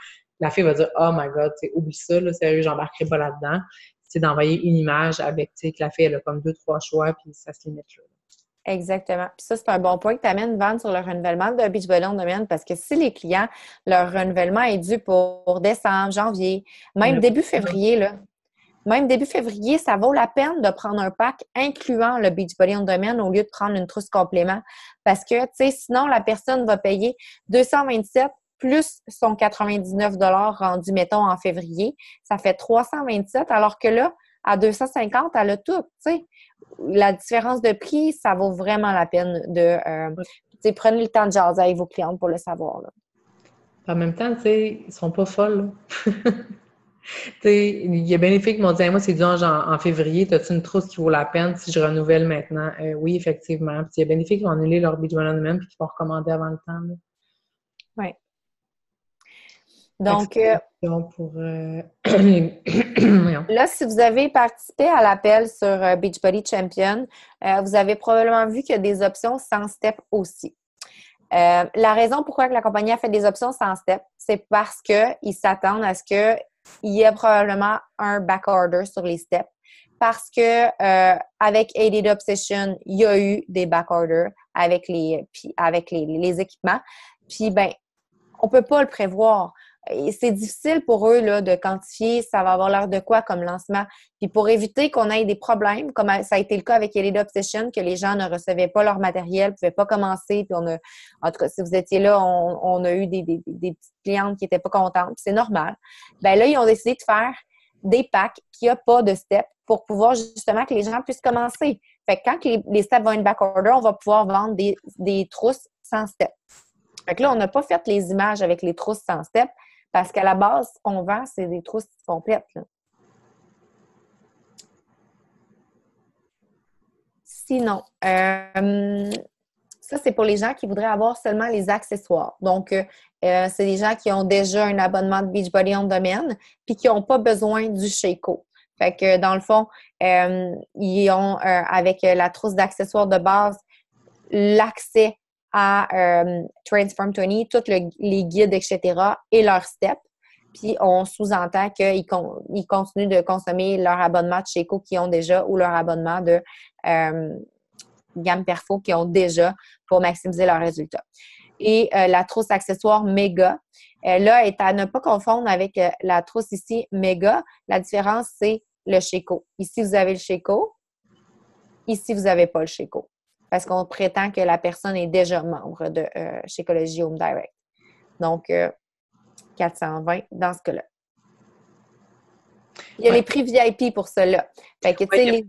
La fille va dire « Oh my God, oublie ça, là, sérieux, j'embarquerai pas là-dedans. » C'est d'envoyer une image avec, tu sais, que la fille, elle a comme 2-3 choix, puis ça se limite là. Exactement. Puis ça, c'est un bon point que tu amènes, Van, sur le renouvellement de Beachbody On Demand, parce que si les clients, leur renouvellement est dû pour décembre, janvier, même début février, là, même début février, ça vaut la peine de prendre un pack incluant le Beachbody On Demand au lieu de prendre une trousse complément. Parce que, tu sais, sinon, la personne va payer 227 plus son 99 rendu, mettons, en février. Ça fait 327, alors que là, à 250, elle a tout, tu sais. La différence de prix, ça vaut vraiment la peine de... tu sais, prenez le temps de jaser avec vos clientes pour le savoir, là. En même temps, tu sais, ils sont pas folles, là. Tu sais, il y a bien des filles qui m'ont dit hey, « Moi, c'est du genre en février, as-tu une trousse qui vaut la peine si je renouvelle maintenant? » Oui, effectivement. Puis il y a bien des filles qui vont annuler leur Beachbody On Demand puis qui vont recommander avant le temps, là. Oui. Donc, pour, là, si vous avez participé à l'appel sur Beachbody Champion, vous avez probablement vu qu'il y a des options sans step aussi. La raison pourquoi la compagnie a fait des options sans step, c'est parce qu'ils s'attendent à ce qu'il y ait probablement un backorder sur les steps. Parce que avec Aided Obsession, il y a eu des backorders avec les équipements. Puis, ben, on peut pas le prévoir. Et c'est difficile pour eux là, de quantifier ça va avoir l'air de quoi comme lancement. Puis pour éviter qu'on ait des problèmes, comme ça a été le cas avec Elite Obsession, que les gens ne recevaient pas leur matériel, ne pouvaient pas commencer, puis en tout cas, si vous étiez là, on a eu des petites clientes qui n'étaient pas contentes, c'est normal. Ben là, ils ont décidé de faire des packs qui n'ont pas de steps pour pouvoir justement que les gens puissent commencer. Fait que quand les steps vont être backorder, on va pouvoir vendre des trousses sans steps. Fait que là, on n'a pas fait les images avec les trousses sans step parce qu'à la base, ce qu'on vend, c'est des trousses complètes, là. Sinon, ça, c'est pour les gens qui voudraient avoir seulement les accessoires. Donc, c'est des gens qui ont déjà un abonnement de Beachbody On Demand puis qui n'ont pas besoin du Shaco. Fait que, dans le fond, ils ont, avec la trousse d'accessoires de base, l'accès à Transform 20, tous les guides, etc., et leurs steps. Puis, on sous-entend qu'ils continuent de consommer leur abonnement de Shaco qu'ils ont déjà ou leur abonnement de gamme Perfo qu'ils ont déjà pour maximiser leurs résultats. Et la trousse accessoire Méga, là, est à ne pas confondre avec la trousse ici Méga. La différence, c'est le Shaco. Ici, vous avez le Shaco. Ici, vous n'avez pas le Shaco. Parce qu'on prétend que la personne est déjà membre de Shakeology Home Direct. Donc, 420 dans ce cas-là. Il y a les prix VIP pour cela. Fait que, tu sais,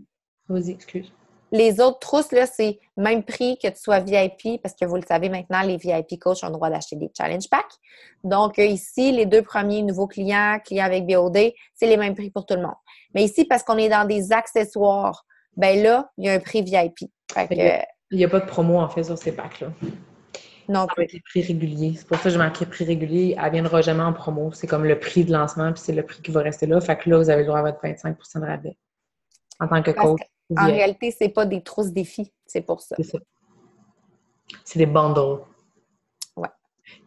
Vas-y, excuse. Les autres trousses, là, c'est même prix que tu sois VIP, parce que vous le savez maintenant, les VIP coachs ont le droit d'acheter des challenge packs. Donc, ici, les 2 premiers nouveaux clients avec BOD, c'est les mêmes prix pour tout le monde. Mais ici, parce qu'on est dans des accessoires, ben là, il y a un prix VIP. Fait que, il n'y a pas de promo, en fait, sur ces packs-là. Non ça va être les prix réguliers. C'est pour ça que j'ai marqué prix régulier. Elle ne viendra jamais en promo. C'est comme le prix de lancement, puis c'est le prix qui va rester là. Fait que là, vous avez le droit à votre 25 % de rabais en tant que coach. En réalité, ce n'est pas des trousses défis. C'est pour ça. C'est ça. C'est des bundles. Oui.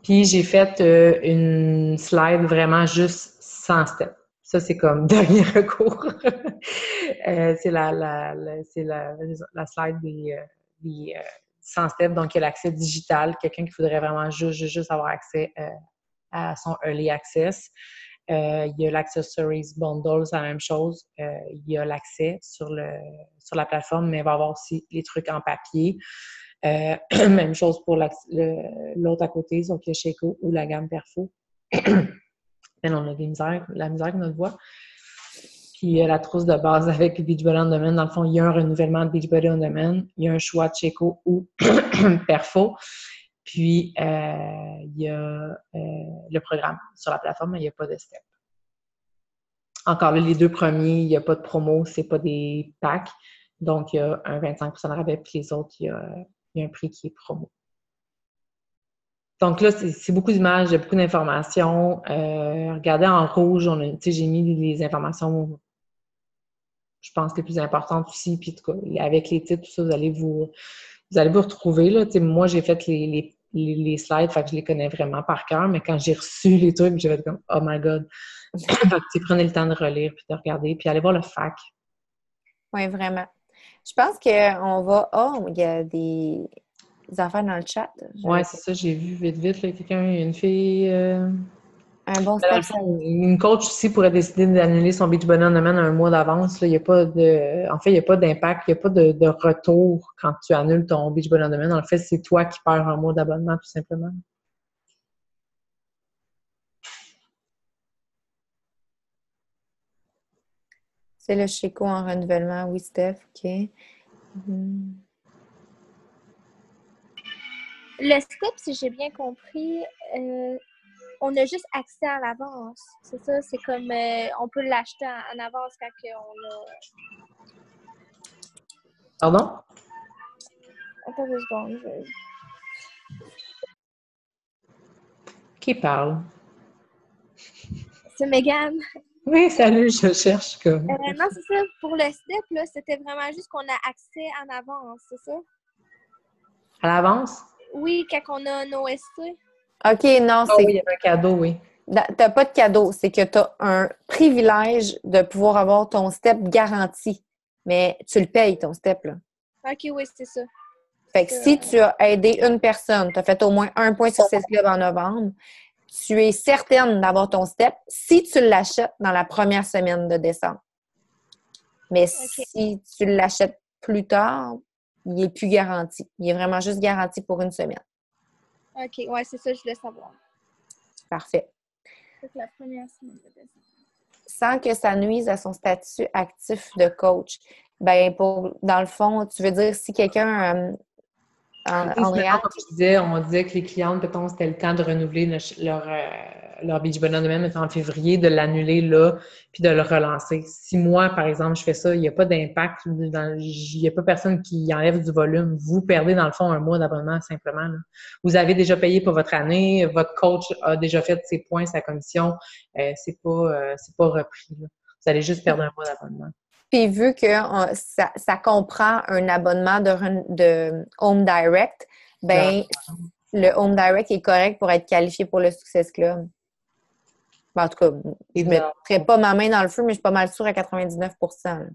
Puis j'ai fait une slide vraiment juste sans step. Ça, c'est comme dernier recours. C'est la slide des 100 steps. Donc, il y a l'accès digital. Quelqu'un qui voudrait vraiment juste avoir accès à son Early Access. Il y a l'Accessories Bundle, c'est la même chose. Il y a l'accès sur la plateforme, mais il va y avoir aussi les trucs en papier. Même chose pour l'autre à côté, donc le Sheiko ou la gamme Perfo. Mais on a la misère avec notre voix. Puis la trousse de base avec Beachbody On Demand. Dans le fond, il y a un renouvellement de Beachbody On Demand. Il y a un choix de Sheiko ou Perfo. Puis, il y a le programme sur la plateforme, mais il n'y a pas de step. Encore là, les deux premiers, il n'y a pas de promo, c'est pas des packs. Donc, il y a un 25% de rabais, puis les autres, il y a un prix qui est promo. Donc là, c'est beaucoup d'images, il y a beaucoup d'informations. Regardez en rouge, j'ai mis les informations, je pense, les plus importantes aussi. Puis, en tout cas, avec les titres, tout ça, vous allez vous retrouver. Là. Moi, j'ai fait les slides, fait que je les connais vraiment par cœur, mais quand j'ai reçu les trucs, j'ai fait comme « Oh my God! » Fait que prenez le temps de relire, puis de regarder, puis allez voir le FAQ. Oui, vraiment. Je pense qu'on va... Oh, il y a des affaires dans le chat. Oui, c'est ça, j'ai vu vite, là, une fille... Un bon Dans le step. fond, une coach aussi pourrait décider d'annuler son Beachbody On Demand un mois d'avance. Là. Il y a pas de... En fait, il n'y a pas d'impact, il n'y a pas de retour quand tu annules ton Beachbody On Demand. En fait, c'est toi qui perds un mois d'abonnement, tout simplement. C'est le Sheiko en renouvellement, oui, Steph. OK. Le step, si j'ai bien compris, on a juste accès à l'avance. C'est ça, c'est comme on peut l'acheter en avance quand on a. Pardon? Attends 2 secondes. Qui parle? C'est Mégane. Oui, salut, je cherche comme. Non, c'est ça. Pour le step, là, c'était vraiment juste qu'on a accès en avance, c'est ça? À l'avance? Oui, quand on a nos SC. OK, non, Ah c'est... oui, il y a un cadeau, oui. T'as pas de cadeau. C'est que tu as un privilège de pouvoir avoir ton step garanti. Mais tu le payes, ton step, là. OK, oui, c'est ça. Fait que si tu as aidé une personne, tu as fait au moins un point Success Club en novembre, tu es certaine d'avoir ton step si tu l'achètes dans la première semaine de décembre. Mais si tu l'achètes plus tard, il n'est plus garanti. Il est vraiment juste garanti pour une semaine. OK, ouais, c'est ça, je voulais savoir. Parfait. C'est la première semaine de décembre. Sans que ça nuise à son statut actif de coach. Ben, dans le fond, tu veux dire si quelqu'un Mettons, comme je disais, on disait que les clientes, mettons, c'était le temps de renouveler leur Beachbody On Demand, mettons, en février, de l'annuler là, puis de le relancer. Si moi, par exemple, je fais ça, il n'y a pas d'impact, il n'y a pas personne qui enlève du volume. Vous perdez, dans le fond, un mois d'abonnement, simplement. Là. Vous avez déjà payé pour votre année, votre coach a déjà fait ses points, sa commission, c'est pas repris. Là. Vous allez juste perdre un mois d'abonnement. Puis vu que ça comprend un abonnement de Home Direct, ben le Home Direct est correct pour être qualifié pour le Success Club. Ben, en tout cas, je ne mettrais pas ma main dans le feu, mais je suis pas mal sûre à 99%.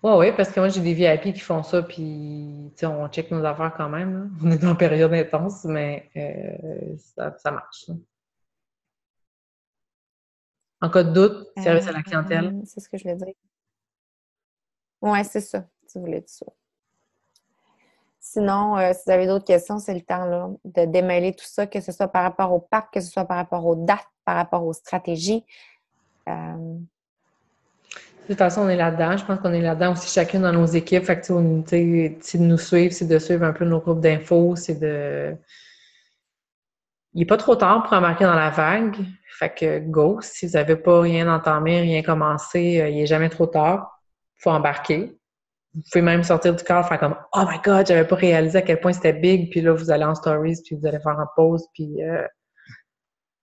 Oui, parce que moi, j'ai des VIP qui font ça, puis on check nos affaires quand même. Là. On est dans une période intense, mais ça marche. Là. En cas de doute, service à la clientèle. C'est ce que je voulais dire. Oui, c'est ça. Tu voulais dire ça. Sinon, si vous avez d'autres questions, c'est le temps là, de démêler tout ça, que ce soit par rapport au parc, que ce soit par rapport aux dates, par rapport aux stratégies. De toute façon, on est là-dedans. Je pense qu'on est là-dedans aussi chacune dans nos équipes. Fait que, c'est de nous suivre, c'est de suivre un peu nos groupes d'infos, c'est de... Il n'est pas trop tard pour embarquer dans la vague. Fait que go, si vous n'avez pas rien entamé, rien commencé, il n'est jamais trop tard. Il faut embarquer. Vous pouvez même sortir du corps, faire comme « Oh my God, j'avais pas réalisé à quel point c'était big. » Puis là, vous allez en stories, puis vous allez faire un post. Puis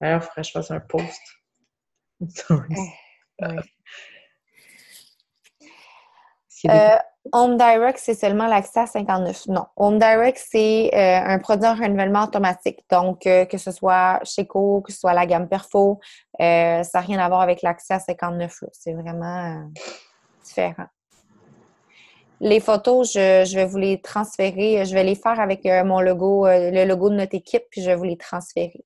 d'ailleurs, il faudrait que je fasse un post. Stories. Oui. Home Direct, c'est seulement l'accès à 59. Non. Home Direct, c'est un produit en renouvellement automatique. Donc, que ce soit Sheco, que ce soit la gamme Perfo, ça n'a rien à voir avec l'accès à 59. Là. C'est vraiment différent. Les photos, je vais vous les transférer. Je vais les faire avec mon logo, le logo de notre équipe, puis je vais vous les transférer.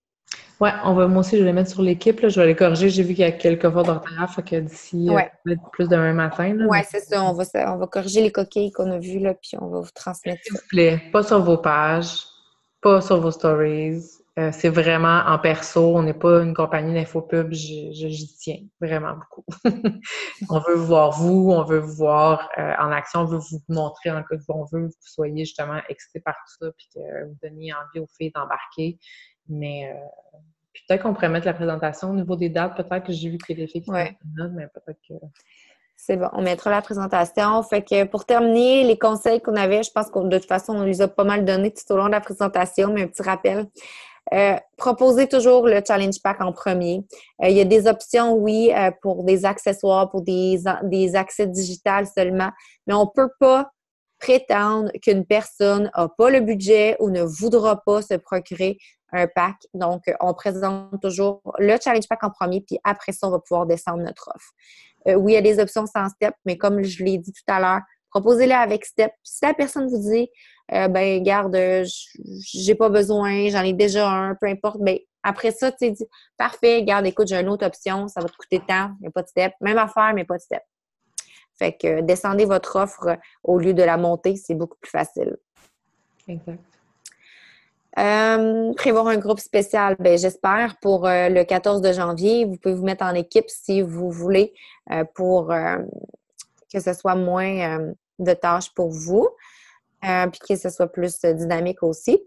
Ouais, moi aussi, je vais les mettre sur l'équipe. Là. Je vais les corriger. J'ai vu qu'il y a quelques fautes d'orthographe, fait que d'ici peut-être plus demain matin. Là, c'est ça. On va corriger les coquilles qu'on a vues, là, puis on va vous transmettre ça. S'il vous plaît, pas sur vos pages, pas sur vos stories. C'est vraiment en perso. On n'est pas une compagnie d'infopub. J'y tiens vraiment beaucoup. On veut vous voir vous, on veut vous voir en action, on veut vous montrer en cas on veut que vous soyez justement excité par tout ça puis que vous donniez envie aux filles d'embarquer. Mais puis peut-être qu'on pourrait mettre la présentation au niveau des dates. Peut-être que j'ai vu qu'il y a des filles qui sont là, mais peut-être que... C'est bon, on mettra la présentation. Fait que pour terminer, les conseils qu'on avait, je pense que de toute façon, on les a pas mal donnés tout au long de la présentation, mais un petit rappel. Proposez toujours le Challenge Pack en premier. Il y a des options, oui, pour des accessoires, pour des accès digitales seulement, mais on ne peut pas prétendre qu'une personne n'a pas le budget ou ne voudra pas se procurer un pack. Donc, on présente toujours le Challenge Pack en premier, puis après ça, on va pouvoir descendre notre offre. Oui, il y a des options sans step, mais comme je l'ai dit tout à l'heure, proposez-les avec step. Puis si la personne vous dit, garde, j'ai pas besoin, j'en ai déjà un, peu importe, ben après ça, tu sais, parfait, garde, écoute, j'ai une autre option, ça va te coûter tant, il n'y a pas de step. Même affaire, mais pas de step. Fait que descendez votre offre au lieu de la monter, c'est beaucoup plus facile. Exact. Prévoir un groupe spécial, j'espère, pour le 14 de janvier. Vous pouvez vous mettre en équipe si vous voulez pour que ce soit moins de tâches pour vous, puis que ce soit plus dynamique aussi.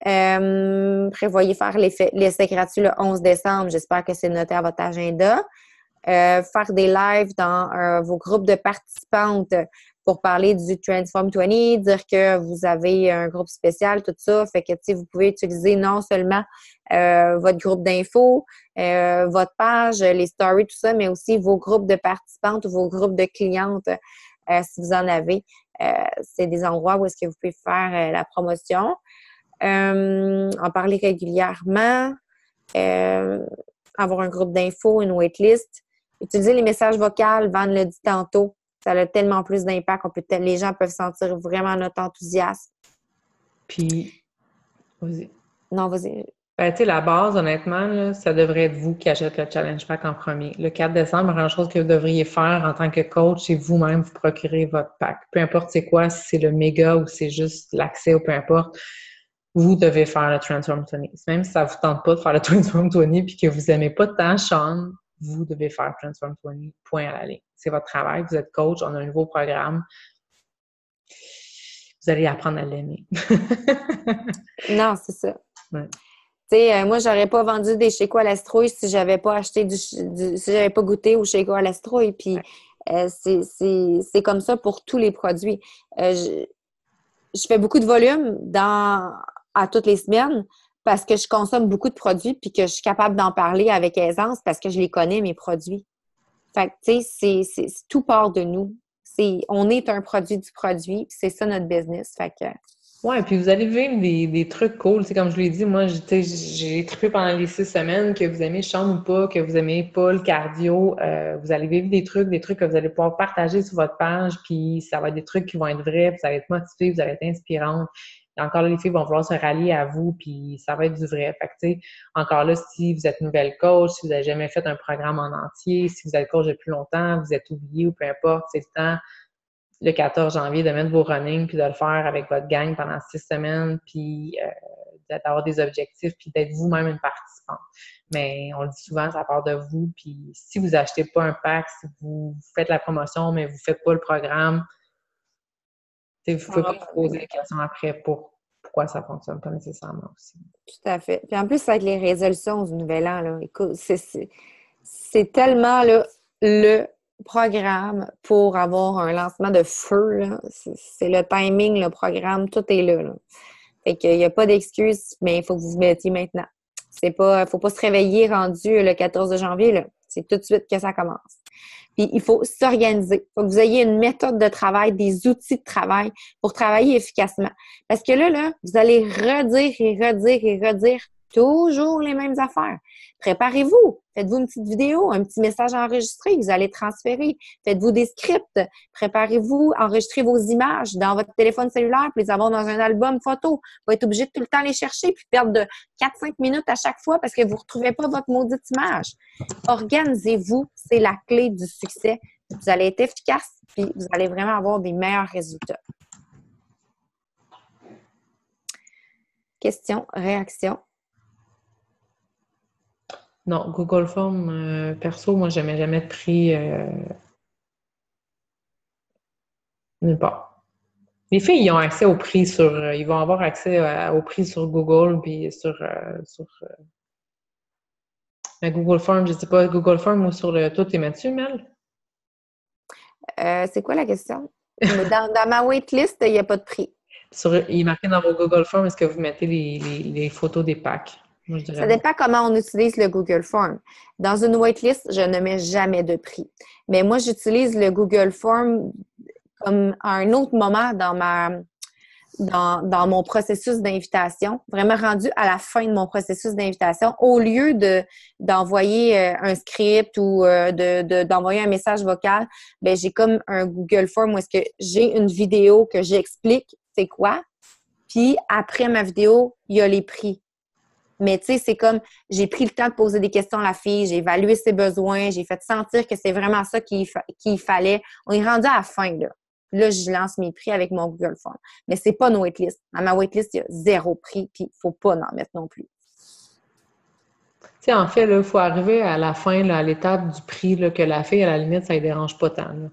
Prévoyez faire l'essai gratuit le 11 décembre. J'espère que c'est noté à votre agenda. Faire des lives dans vos groupes de participantes pour parler du Transform 20, dire que vous avez un groupe spécial, tout ça. Fait que, vous pouvez utiliser non seulement votre groupe d'infos, votre page, les stories, tout ça, mais aussi vos groupes de participantes ou vos groupes de clientes, si vous en avez. C'est des endroits où est-ce que vous pouvez faire la promotion. En parler régulièrement. Avoir un groupe d'infos, une waitlist. Utiliser les messages vocaux, Van l'a dit tantôt. Ça a tellement plus d'impact. Les gens peuvent sentir vraiment notre enthousiasme. Puis, vas-y. Non, vas-y. La base, honnêtement, là, ça devrait être vous qui achetez le Challenge Pack en premier. Le 4 décembre, la première chose que vous devriez faire en tant que coach, c'est vous-même vous procurer votre pack. Peu importe c'est quoi, si c'est le méga ou c'est juste l'accès ou peu importe, vous devez faire le Transform 20. Même si ça ne vous tente pas de faire le Transform 20 puis que vous n'aimez pas tant Sean, vous devez faire Transform 20, point à la ligne. C'est votre travail, vous êtes coach, on a un nouveau programme. Vous allez apprendre à l'aimer. Non, c'est ça. Ouais. Tu sais, moi, j'aurais pas vendu des Sheco à l'astrouille si j'avais pas acheté si j'avais pas goûté au Sheco à l'astrouille. Puis, c'est comme ça pour tous les produits. Je fais beaucoup de volume à toutes les semaines parce que je consomme beaucoup de produits puis que je suis capable d'en parler avec aisance parce que je les connais, mes produits. Fait que, tu sais, c'est tout part de nous. On est un produit du produit, puis c'est ça notre business. Fait que... Ouais, puis vous allez vivre des trucs cool. C'est comme je l'ai dit, moi, j'ai trippé pendant les 6 semaines, que vous aimez chambre ou pas, que vous aimez pas le cardio. Vous allez vivre des trucs que vous allez pouvoir partager sur votre page, puis ça va être des trucs qui vont être vrais, puis vous allez être motivés, vous allez être inspirante. Et encore là, les filles vont vouloir se rallier à vous, puis ça va être du vrai. Fait que, tu sais, encore là, si vous êtes nouvelle coach, si vous n'avez jamais fait un programme en entier, si vous êtes coach depuis longtemps, vous êtes oublié ou peu importe, c'est le temps le 14 janvier de mettre vos runnings puis de le faire avec votre gang pendant 6 semaines puis d'avoir des objectifs puis d'être vous-même une participante. Mais on le dit souvent, ça part de vous. Puis si vous achetez pas un pack, si vous faites la promotion mais vous faites pas le programme, vous ne pouvez pas poser des questions après pourquoi ça fonctionne pas nécessairement aussi. Tout à fait. Puis en plus, avec les résolutions du Nouvel An, là, écoute, c'est tellement là, le programme pour avoir un lancement de feu. Là. C'est le timing, le programme, tout est là. Là. Fait qu'il n'y a pas d'excuse, mais il faut que vous vous mettiez maintenant. Faut pas se réveiller rendu le 14 janvier. Là. C'est tout de suite que ça commence. Puis il faut s'organiser. Il faut que vous ayez une méthode de travail, des outils de travail pour travailler efficacement. Parce que là, vous allez redire et redire et redire toujours les mêmes affaires. Préparez-vous. Faites-vous une petite vidéo, un petit message enregistré que vous allez transférer. Faites-vous des scripts. Préparez-vous, enregistrez vos images dans votre téléphone cellulaire puis les avoir dans un album photo. Vous êtes obligé de tout le temps les chercher puis perdre de 4-5 minutes à chaque fois parce que vous ne retrouvez pas votre maudite image. Organisez-vous. C'est la clé du succès. Vous allez être efficace puis vous allez vraiment avoir des meilleurs résultats. Questions, réactions? Non, Google Form, perso, moi, j'aimais jamais de prix nulle part. Les filles, ils ont accès au prix ils vont avoir accès au prix sur Google, puis sur Google Form, je sais pas, Google Form ou sur le... Toi, t'es dessus, Mel? C'est quoi la question? Dans ma waitlist, il n'y a pas de prix. Il est marqué dans vos Google Form, est-ce que vous mettez les photos des packs? Moi, je dirais Ça dépend comment on utilise le Google Form. Dans une waitlist, je ne mets jamais de prix. Mais moi, j'utilise le Google Form comme à un autre moment dans mon processus d'invitation, vraiment rendu à la fin de mon processus d'invitation, au lieu d'envoyer un script ou d'envoyer un message vocal, ben j'ai comme un Google Form où est-ce que j'ai une vidéo que j'explique c'est quoi, puis après ma vidéo, il y a les prix. Mais tu sais, c'est comme, j'ai pris le temps de poser des questions à la fille, j'ai évalué ses besoins, j'ai fait sentir que c'est vraiment ça qu'il fallait. On est rendu à la fin, là. Là, je lance mes prix avec mon Google Form. Mais c'est pas une waitlist. Dans ma waitlist, il y a 0 prix, puis il faut pas en mettre non plus. Tu sais, en fait, il faut arriver à la fin, là, à l'étape du prix, là, que la fille, à la limite, ça ne dérange pas tant. Là.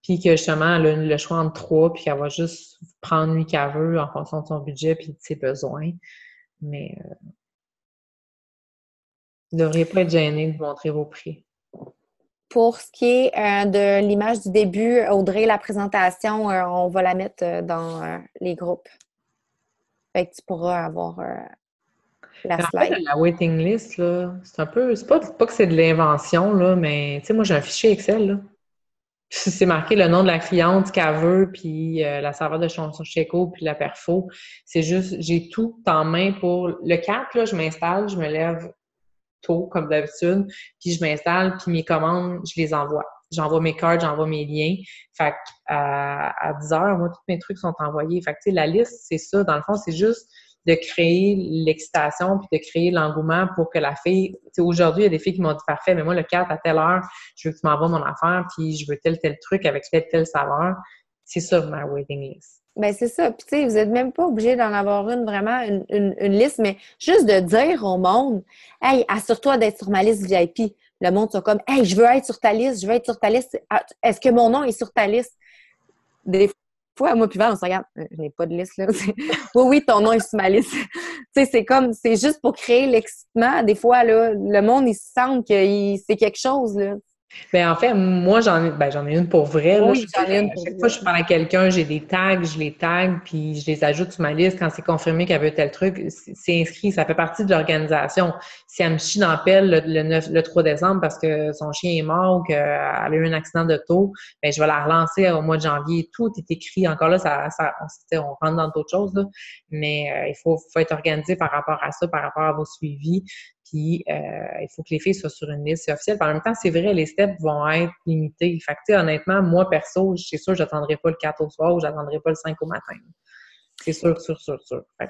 Puis que justement, elle a le choix entre 3, puis qu'elle va juste prendre lui qu'elle veut en fonction de son budget puis de ses besoins. Mais vous ne devriez pas être gêné de montrer vos prix. Pour ce qui est de l'image du début, Audrey, la présentation, on va la mettre dans les groupes. Fait que tu pourras avoir la slide. En fait, la waiting list, là, c'est un peu... C'est pas que c'est de l'invention, là, mais tu sais, moi, j'ai un fichier Excel, là. C'est marqué le nom de la cliente, ce qu'elle veut, puis la saveur de son Checo, puis la perfo. C'est juste, j'ai tout en main pour... Le 4, là, je m'installe, je me lève tôt, comme d'habitude, puis je m'installe, puis mes commandes, je les envoie. J'envoie mes cards, j'envoie mes liens. Fait à 10 heures, moi, tous mes trucs sont envoyés. Fait que, tu sais, la liste, c'est ça. Dans le fond, c'est juste de créer l'excitation puis de créer l'engouement pour que la fille... Tu sais, aujourd'hui, il y a des filles qui m'ont dit « Parfait, mais moi, le 4 à telle heure, je veux que tu m'envoies mon affaire, puis je veux tel truc avec telle saveur. » C'est ça, ma waiting list. Ben c'est ça. Puis tu sais, vous n'êtes même pas obligé d'en avoir vraiment une liste, mais juste de dire au monde, hey, assure-toi d'être sur ma liste VIP. Le monde sont comme, hey, je veux être sur ta liste, je veux être sur ta liste. Est-ce que mon nom est sur ta liste? Des fois, moi puis Val, on se regarde, je n'ai pas de liste là. Oui, ton nom est sur ma liste. Tu sais, c'est juste pour créer l'excitement. Des fois, là, le monde, il se sent que c'est quelque chose, là. Ben en fait, moi, j'en ai une pour vrai. Là. Oui, j'en ai une à chaque fois que je parle à quelqu'un, j'ai des tags, je les tag, puis je les ajoute sur ma liste quand c'est confirmé qu'elle veut tel truc. C'est inscrit, ça fait partie de l'organisation. Si elle me chie dans la pelle le 3 décembre parce que son chien est mort ou qu'elle a eu un accident d'auto, ben je vais la relancer au mois de janvier. Tout est écrit. Encore là, on rentre dans d'autres choses, là. Mais il faut être organisé par rapport à ça, par rapport à vos suivis. Puis, il faut que les filles soient sur une liste officielle. Puis en même temps, c'est vrai, les steps vont être limités. Fait que, tu sais, honnêtement, moi, perso, c'est sûr, j'attendrai pas le 4 au soir ou j'attendrai pas le 5 au matin. C'est sûr. Fait que, tu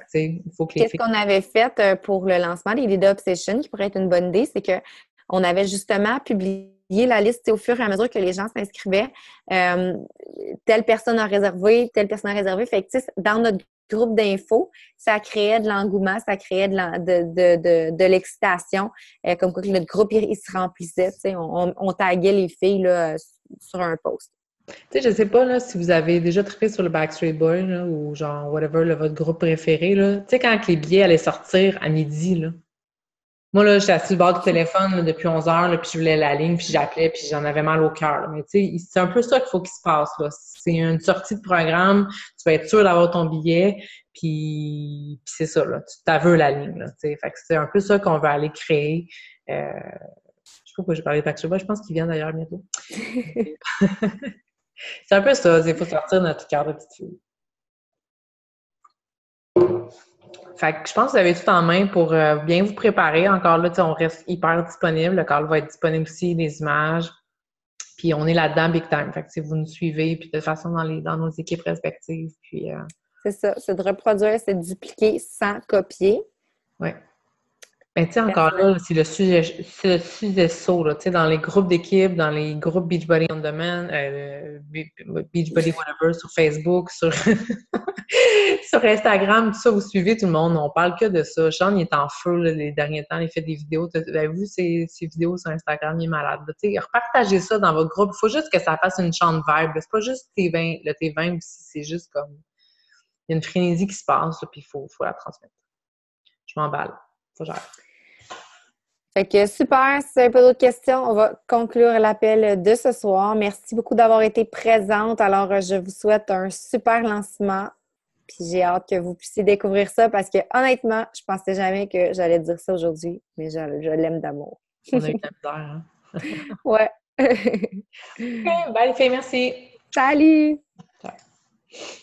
sais, il faut que les filles... Qu'est-ce qu'on avait fait pour le lancement des Lead Obsession, qui pourrait être une bonne idée, c'est qu'on avait justement publié la liste au fur et à mesure que les gens s'inscrivaient. Telle personne a réservé, telle personne a réservé. Fait que, tu sais, dans notre groupe d'infos, ça créait de l'engouement, ça créait de l'excitation, comme quoi que notre groupe, il se remplissait, tu sais, on taguait les filles là, sur un post. Tu sais, je sais pas là, si vous avez déjà trippé sur le Backstreet Boys là, ou genre whatever, là, votre groupe préféré. Là. Tu sais, quand les billets allaient sortir à midi, là. Moi, là, j'étais assis sur le bord du téléphone là, depuis 11 heures, là, puis je voulais la ligne, puis j'appelais, puis j'en avais mal au cœur. Là. Mais tu sais, c'est un peu ça qu'il faut qu'il se passe. Là. C'est une sortie de programme, tu vas être sûr d'avoir ton billet, puis c'est ça, là. Tu t'aveux la ligne. Là, tu sais. Fait que c'est un peu ça qu'on veut aller créer. Je sais pas pourquoi j'ai parlé de Backstreet Boys, je pense qu'ils viennent d'ailleurs bientôt. C'est un peu ça, il faut sortir notre cœur de petite fille. Fait que je pense que vous avez tout en main pour bien vous préparer. Encore là, on reste hyper disponible. Le call va être disponible aussi, les images. Puis on est là-dedans big time. Fait que si vous nous suivez, puis de toute façon dans nos équipes respectives. Puis c'est ça, c'est de reproduire, c'est de dupliquer sans copier. oui. Ben, tu sais, encore là, c'est le sujet saut, là, tu sais, dans les groupes d'équipe, dans les groupes Beachbody on Demand, Beachbody Whatever, sur Facebook, sur Instagram, tout ça, vous suivez tout le monde, on parle que de ça. Sean, il est en feu, là, les derniers temps, il fait des vidéos. Vous avez vu ses vidéos sur Instagram, il est malade. Tu sais, repartagez ça dans votre groupe. Il faut juste que ça fasse une Sean vibe. C'est pas juste le T20, c'est juste comme, il y a une frénésie qui se passe, là, puis il faut la transmettre. Je m'emballe. Faut gérer. Fait que super, si vous n'avez pas d'autres questions, on va conclure l'appel de ce soir. Merci beaucoup d'avoir été présente. Alors, je vous souhaite un super lancement. Puis j'ai hâte que vous puissiez découvrir ça parce que honnêtement, je pensais jamais que j'allais dire ça aujourd'hui, mais je l'aime d'amour. On a eu de la misère, hein? Ouais. OK, bye les filles, merci. Salut! Ciao.